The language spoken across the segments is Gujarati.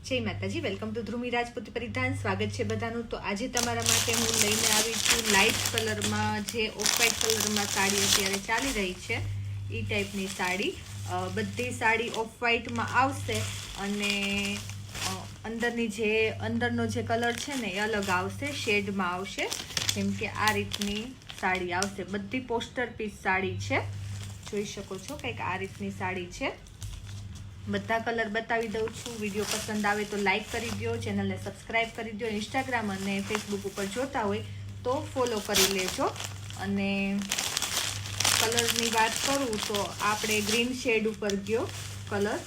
જય માતાજી, વેલકમ ટુ ધ્રુમી રાજપૂત પરિધાન. સ્વાગત છે બધાનું. તો આજે તમારા માટે હું લઈને આવી છું લાઇટ કલરમાં, જે ઓફ વ્હાઇટ કલરમાં સાડી અત્યારે ચાલી રહી છે એ ટાઈપની સાડી. બધી સાડી ઓફ વ્હાઇટમાં આવશે અને અંદરનો જે કલર છે ને એ અલગ આવશે, શેડમાં આવશે. જેમ કે આ રીતની સાડી આવશે. બધી પોસ્ટર પીસ સાડી છે, જોઈ શકો છો. કંઈક આ રીતની સાડી છે. બધા કલર બતાવી દઉં છું. વિડીયો પસંદ આવે તો લાઈક કરી દો, ચેનલને સબસ્ક્રાઈબ કરી દો. ઇન્સ્ટાગ્રામ અને ફેસબુક ઉપર જોતા હોય તો ફોલો કરી લેજો. અને કલરની વાત કરું તો આપણે ગ્રીન શેડ ઉપર ગયો કલર.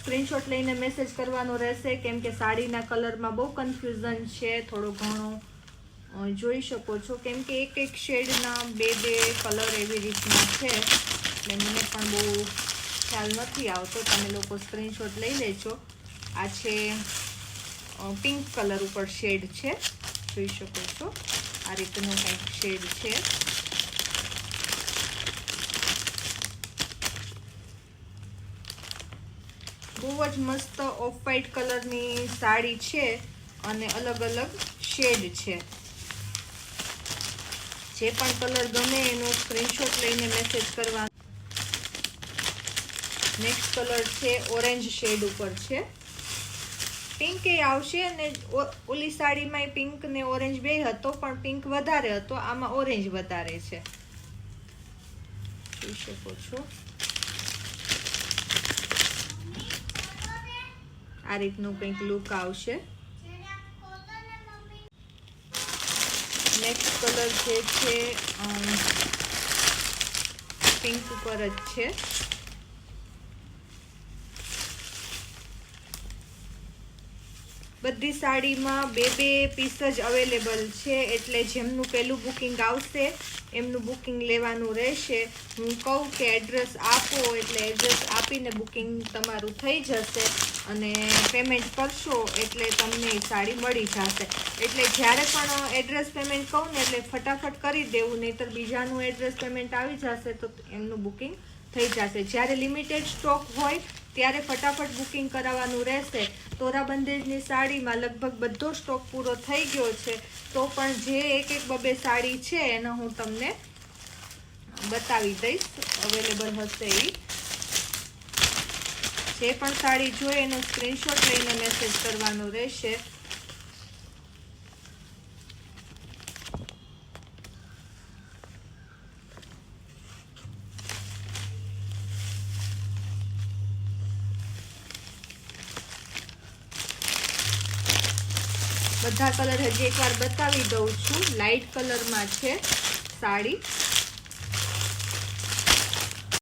સ્ક્રીનશોટ લઈને મેસેજ કરવાનો રહેશે, કેમ કે સાડીના કલરમાં બહુ કન્ફ્યુઝન છે થોડો ઘણો. જોઈ શકો છો, કેમ કે એક શેડના બે કલર એવી રીતના છે, એટલે મને પણ બહુ ખ્યાલ નથી આવતો. તમે લોકો સ્ક્રીનશોટ લઈ લેજો. આ છે પિંક કલર ઉપર શેડ છે, જોઈ શકો છો. આ રીતનો કંઈક શેડ છે. બહુ જ મસ્ત ઓફ વ્હાઇટ કલરની સાડી છે અને અલગ અલગ શેડ છે. જે પણ કલર ગમે એનો સ્ક્રીનશોટ લઈને મેસેજ કરવાનો. નેક્સ્ટ કલર છે ઓરેન્જ શેડ ઉપર છે. પિંક એ આવશે અને ઓલી સાડીમાં પિંક ને ઓરેન્જ બે હતો, પણ પિંક વધારે હતો, આમાં ઓરેન્જ વધારે છે, જોઈ શકો છો. આ રીતનું કંઈક લુક આવશે. નેક્સ્ટ કલર જે છે પિંક ઉપર જ છે. બધી સાડીમાં બે પીસ જ અવેલેબલ છે, એટલે જેમનું પહેલું બુકિંગ આવશે એમનું બુકિંગ લેવાનું રહેશે. હું કહું કે એડ્રેસ આપો, એટલે એડ્રેસ આપીને બુકિંગ તમારું થઈ જશે અને પેમેન્ટ કરશો એટલે તમને એ સાડી મળી જશે. એટલે જ્યારે પણ એડ્રેસ પેમેન્ટ કહું ને એટલે ફટાફટ કરી દેવું, નહીંતર બીજાનું એડ્રેસ પેમેન્ટ આવી જશે તો એમનું બુકિંગ થઈ જશે. જ્યારે લિમિટેડ સ્ટોક હોય ત્યારે ફટાફટ બુકિંગ કરાવવાનું રહેશે. તોરાબંધીની સાડીમાં લગભગ બધો સ્ટોક પૂરો થઈ ગયો છે, તો પણ જે એક બબે સાડી છે એને હું તમને બતાવી દઈશ, અવેલેબલ હશે એ. જે પણ સાડી જોઈએ એનો સ્ક્રીનશોટ લઈને મેસેજ કરવાનો રહેશે. બધા કલર હજી એકવાર બતાવી દઉં છું. લાઇટ કલરમાં છે સાડી.